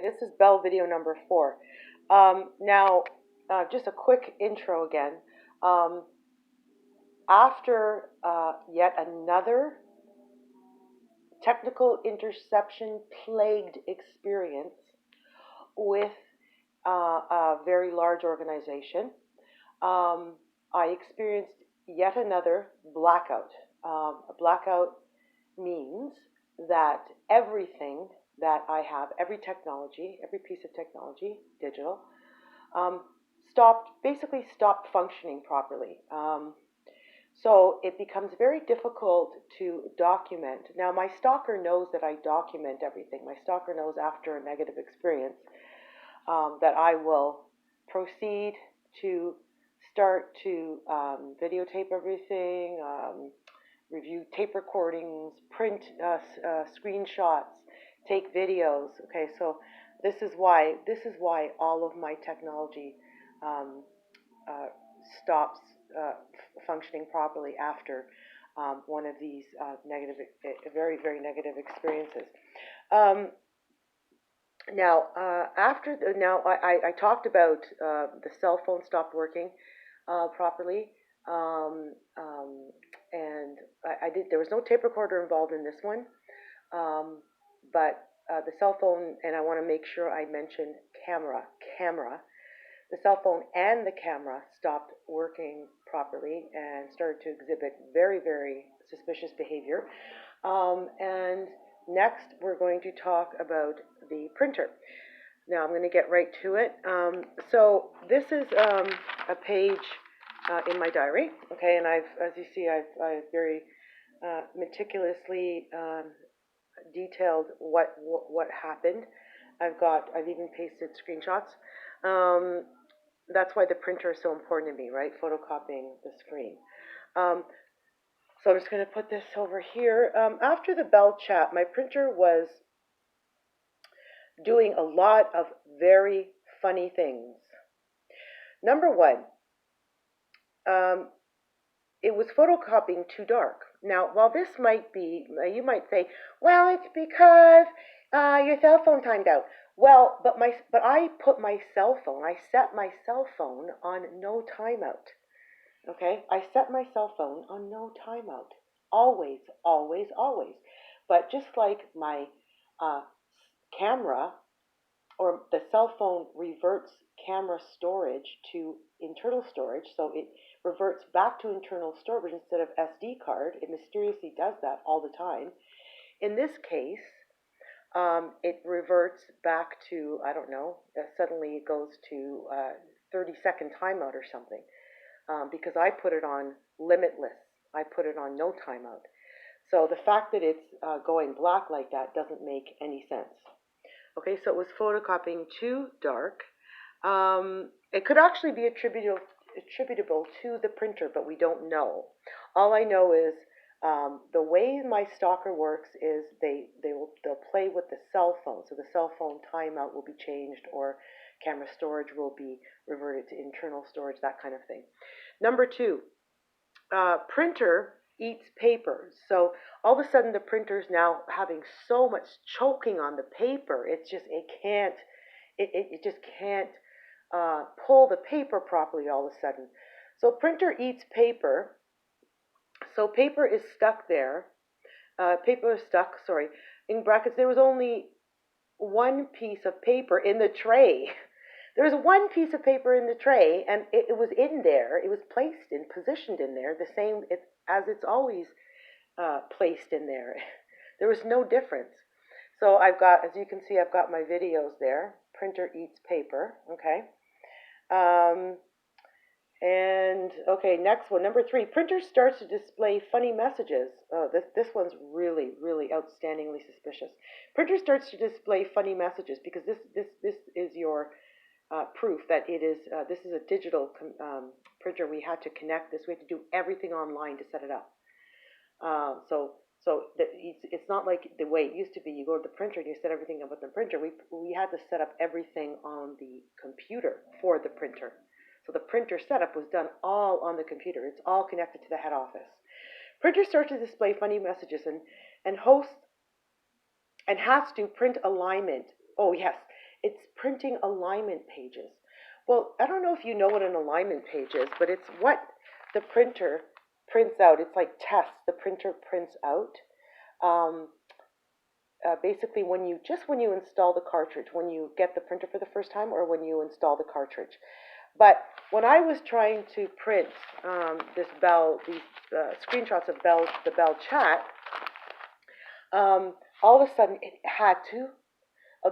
this is Bell video number 4. Just a quick intro again. After yet another technical interception plagued experience with a very large organization, I experienced yet another blackout. A blackout means that everything that I have, every technology, every piece of technology, digital, basically stopped functioning properly. So it becomes very difficult to document. Now, my stalker knows that I document everything. My stalker knows after a negative experience that I will proceed to start to videotape everything, review tape recordings, print screenshots, take videos. Okay, so this is why all of my technology stops functioning properly after one of these very, very negative experiences. I talked about the cell phone stopped working properly, and I did. There was no tape recorder involved in this one, but the cell phone, and I want to make sure I mention camera. The cell phone and the camera stopped working properly and started to exhibit very, very suspicious behavior. And next, we're going to talk about the printer. Now, I'm going to get right to it. So this is a page in my diary, okay, and as you see, I've very meticulously detailed what happened. I've even pasted screenshots. That's why the printer is so important to me, right? Photocopying the screen. So I'm just going to put this over here. After the Bell chat, my printer was doing a lot of very funny things. Number one, it was photocopying too dark. Now, while this might be, you might say, well, it's because your cell phone timed out. Well, but I put my cell phone, I set my cell phone on no timeout. Okay, I set my cell phone on no timeout. Always, always, always. But just like my camera, or the cell phone reverts camera storage to internal storage, so it reverts back to internal storage instead of SD card. It mysteriously does that all the time. In this case, it reverts back to, I don't know, suddenly it goes to 30-second timeout or something, because I put it on limitless. I put it on no timeout. So the fact that it's going black like that doesn't make any sense. Okay, so it was photocopying too dark. It could actually be attributable to the printer, but we don't know. All I know is the way my stalker works is they'll play with the cell phone. So the cell phone timeout will be changed, or camera storage will be reverted to internal storage, that kind of thing. Number 2, printer eats paper. So all of a sudden the printer's now having so much choking on the paper. It just can't pull the paper properly all of a sudden. So printer eats paper. So paper is stuck there. In brackets, there was only one piece of paper in the tray. There was one piece of paper in the tray, and it was in there. It was positioned in there, the same as it's always placed in there. There was no difference. So I've got, as you can see, I've got my videos there. Printer eats paper, okay. Next one, number 3. Printer starts to display funny messages. This one's really, really outstandingly suspicious. Printer starts to display funny messages because this is your proof that it is. This is a digital printer. We had to connect this. We had to do everything online to set it up. It's not like the way it used to be. You go to the printer and you set everything up with the printer. We had to set up everything on the computer for the printer. So the printer setup was done all on the computer. It's all connected to the head office. Printer starts to display funny messages and has to print alignment. Oh yes, it's printing alignment pages. Well, I don't know if you know what an alignment page is, but it's what the printer prints out. It's like tests the printer prints out. Um, Basically, when you install the cartridge, when you get the printer for the first time, or when you install the cartridge. But when I was trying to print these screenshots of the Bell chat, all of a sudden it had to.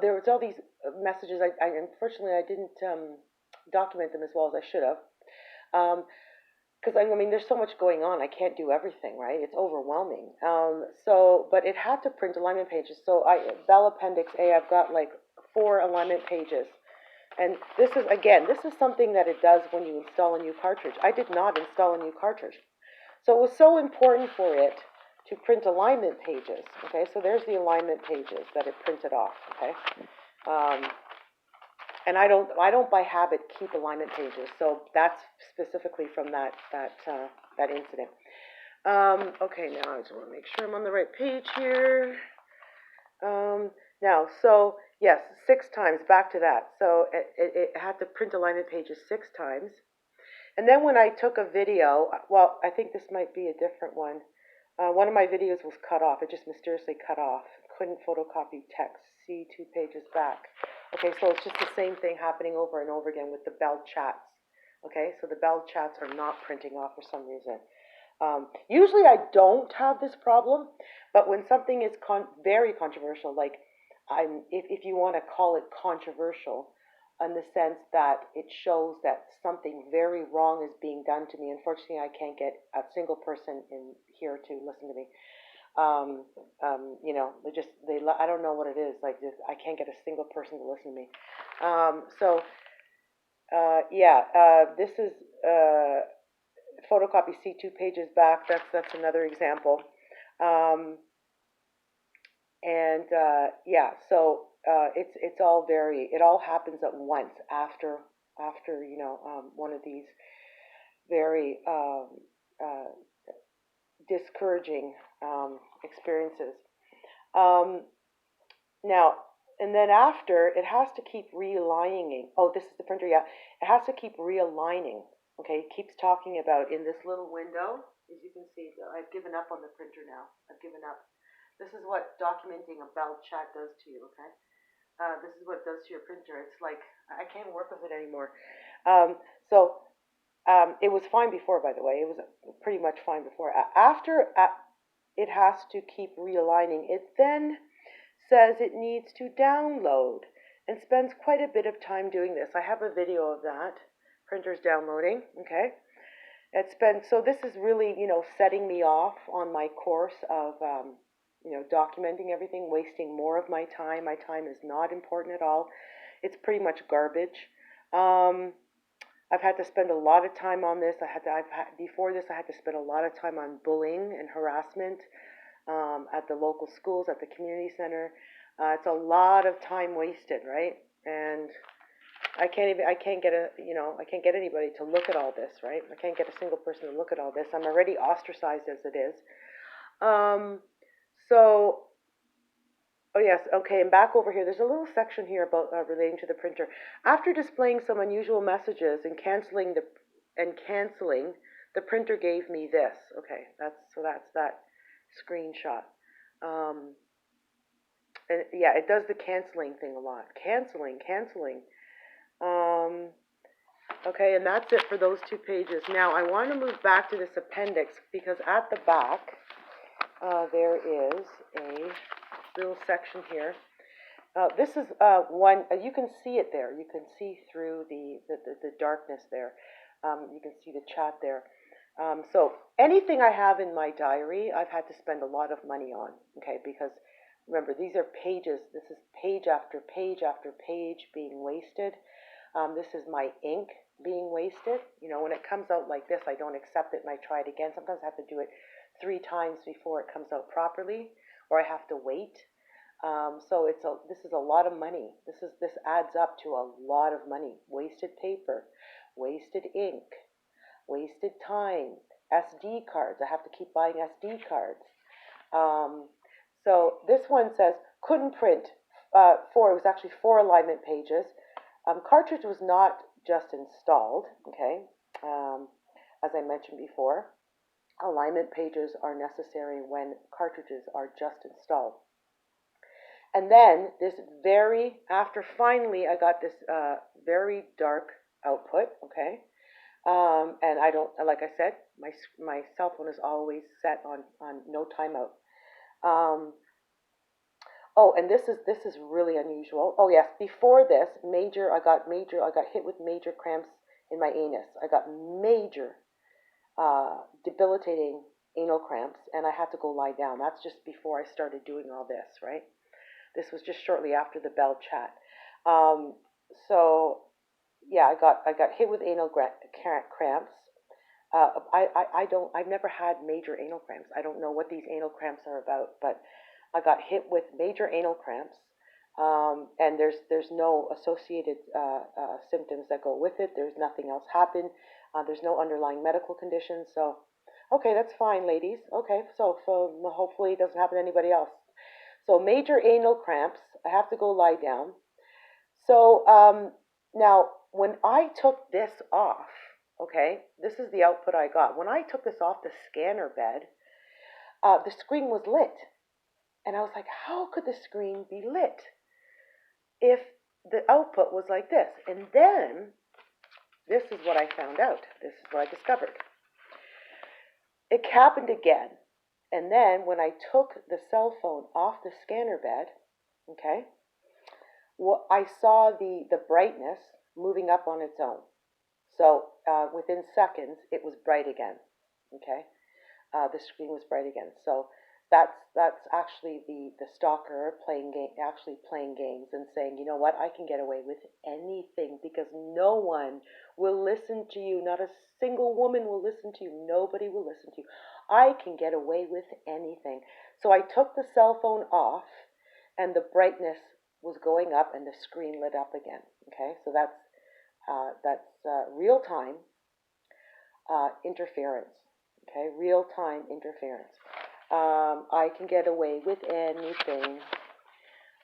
There was all these messages. Unfortunately I didn't document them as well as I should have. Because I mean, there's so much going on. I can't do everything, right? It's overwhelming. But it had to print alignment pages. So Bell Appendix A, I've got like 4 alignment pages. And this is something that it does when you install a new cartridge. I did not install a new cartridge. So it was so important for it to print alignment pages. Okay, so there's the alignment pages that it printed off. Okay. And I don't by habit keep alignment pages, so that's specifically from that incident. Okay, now I just want to make sure I'm on the right page here. Now, so yes, 6 times, back to that. So it had to print alignment pages 6 times. And then when I took a video, well, I think this might be a different one. One of my videos was cut off. It just mysteriously cut off. Couldn't photocopy text. See 2 pages back. Okay, so it's just the same thing happening over and over again with the Bell chats. Okay, so the Bell chats are not printing off for some reason. Usually I don't have this problem, but when something is very controversial, like if you want to call it controversial, in the sense that it shows that something very wrong is being done to me. Unfortunately, I can't get a single person in here to listen to me. You know, I don't know what it is. Like this, I can't get a single person to listen to me. This is photocopy C 2 pages back. That's another example. It's all it all happens at once after one of these very discouraging experiences. Now, and then after, it has to keep realigning. Oh, this is the printer, yeah. It has to keep realigning. Okay, it keeps talking about in this little window. As you can see, I've given up on the printer now. I've given up. This is what documenting a Bell chat does to you, okay? This is what it does to your printer. It's like, I can't work with it anymore. It was fine before, by the way. It was pretty much fine before. After it has to keep realigning, it then says it needs to download and spends quite a bit of time doing this. I have a video of that. Printer's downloading, okay? So this is really, setting me off on my course of, documenting everything, wasting more of my time. My time is not important at all. It's pretty much garbage. I've had to spend a lot of time on this. Before this, I had to spend a lot of time on bullying and harassment at the local schools, at the community center. It's a lot of time wasted, right? And I can't get anybody to look at all this, right? I can't get a single person to look at all this. I'm already ostracized as it is. Oh yes, okay, and back over here, there's a little section here about relating to the printer. After displaying some unusual messages and canceling, the printer gave me this. Okay, that's that screenshot. And yeah, it does the canceling thing a lot. Canceling. Okay, and that's it for those 2 pages. Now, I want to move back to this appendix because at the back, there is a little section here. This is one, you can see it there. You can see through the darkness there. You can see the chat there. So anything I have in my diary, I've had to spend a lot of money on, okay, because remember, these are pages. This is page after page after page being wasted. This is my ink being wasted. When it comes out like this, I don't accept it and I try it again. Sometimes I have to do it 3 times before it comes out properly, or I have to wait. So this is a lot of money. This adds up to a lot of money. Wasted paper, wasted ink, wasted time, SD cards. I have to keep buying SD cards. So this one says, couldn't print It was actually 4 alignment pages. Cartridge was not just installed, okay, as I mentioned before. Alignment pages are necessary when cartridges are just installed. And then after finally I got this very dark output, okay, and I don't, like I said, my cell phone is always set on no timeout. Um, oh, and this is really unusual. Oh yes, before this, I got hit with major cramps in my anus. I got major, debilitating anal cramps, and I had to go lie down. That's just before I started doing all this, right? This was just shortly after the Bell chat. Um, so yeah, I got hit with anal cramps. I've never had major anal cramps. I don't know what these anal cramps are about, but I got hit with major anal cramps. And there's no associated symptoms that go with it. There's nothing else happened. There's no underlying medical conditions. So, okay, that's fine, ladies. Okay, so hopefully it doesn't happen to anybody else. So major anal cramps. I have to go lie down. So now, when I took this off, okay, this is the output I got. When I took this off the scanner bed, the screen was lit. And I was like, how could the screen be lit if the output was like this? And then, this is what I found out. This is what I discovered. It happened again. And then, when I took the cell phone off the scanner bed, okay, well, I saw the brightness moving up on its own. So within seconds, it was bright again. Okay, the screen was bright again. So that's actually the stalker actually playing games and saying, you know what, I can get away with anything because no one will listen to you. Not a single woman will listen to you. Nobody will listen to you. I can get away with anything. So I took the cell phone off, and the brightness was going up, and the screen lit up again. Okay, so that's real time interference. Okay, real time interference. I can get away with anything.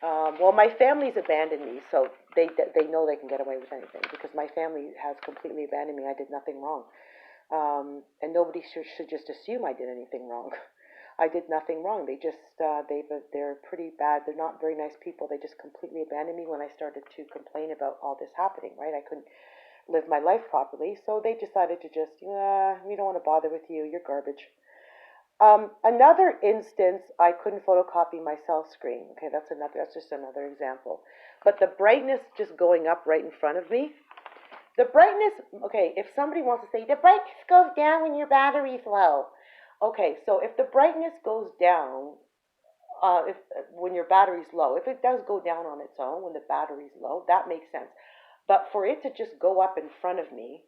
Well, my family's abandoned me, so they know they can get away with anything because my family has completely abandoned me. I did nothing wrong, and nobody should just assume I did anything wrong. I did nothing wrong. They're pretty bad. They're not very nice people. They just completely abandoned me when I started to complain about all this happening. Right? I couldn't live my life properly, so they decided to just, we don't want to bother with you. You're garbage. Another instance, I couldn't photocopy my cell screen. Okay, that's just another example. But the brightness just going up right in front of me. The brightness, okay, if somebody wants to say, the brightness goes down when your battery's low. Okay, so if the brightness goes down, when your battery's low, if it does go down on its own when the battery's low, that makes sense. But for it to just go up in front of me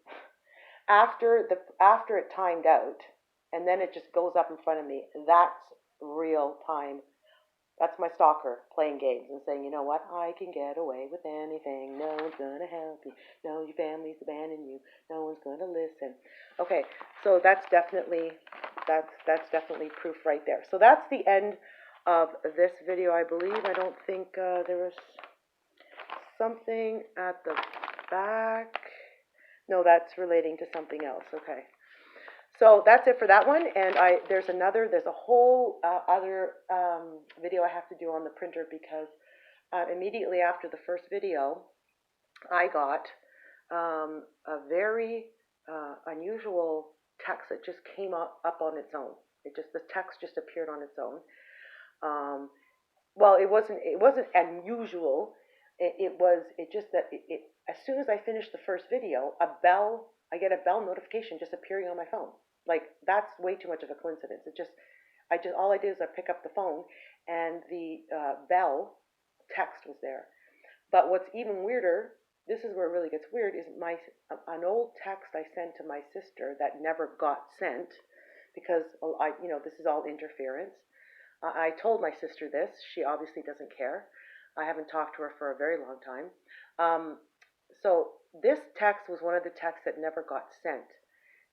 after it timed out, and then it just goes up in front of me, that's real time. That's my stalker playing games and saying, you know what, I can get away with anything. No one's going to help you. No, your family's abandoned you. No one's going to listen. Okay, so that's definitely proof right there. So that's the end of this video, I believe. I don't think there was something at the back. No, that's relating to something else. Okay. So that's it for that one, and there's a whole other video I have to do on the printer because immediately after the first video, I got a very unusual text that just came up on its own. The text just appeared on its own. Well, it wasn't unusual. As soon as I finished the first video, I get a bell notification just appearing on my phone. Like, that's way too much of a coincidence. All I did is I pick up the phone, and the bell text was there. But what's even weirder, this is where it really gets weird, is an old text I sent to my sister that never got sent because this is all interference. I told my sister this. She obviously doesn't care. I haven't talked to her for a very long time. So this text was one of the texts that never got sent.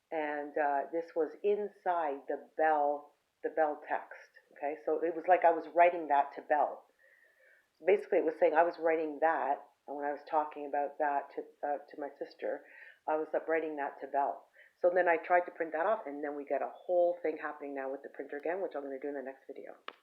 And this was inside the Bell text. Okay, so it was like I was writing that to Bell. Basically, it was saying I was writing that, and when I was talking about that to my sister, I was up writing that to Belle. So then I tried to print that off, and then we get a whole thing happening now with the printer again, which I'm going to do in the next video.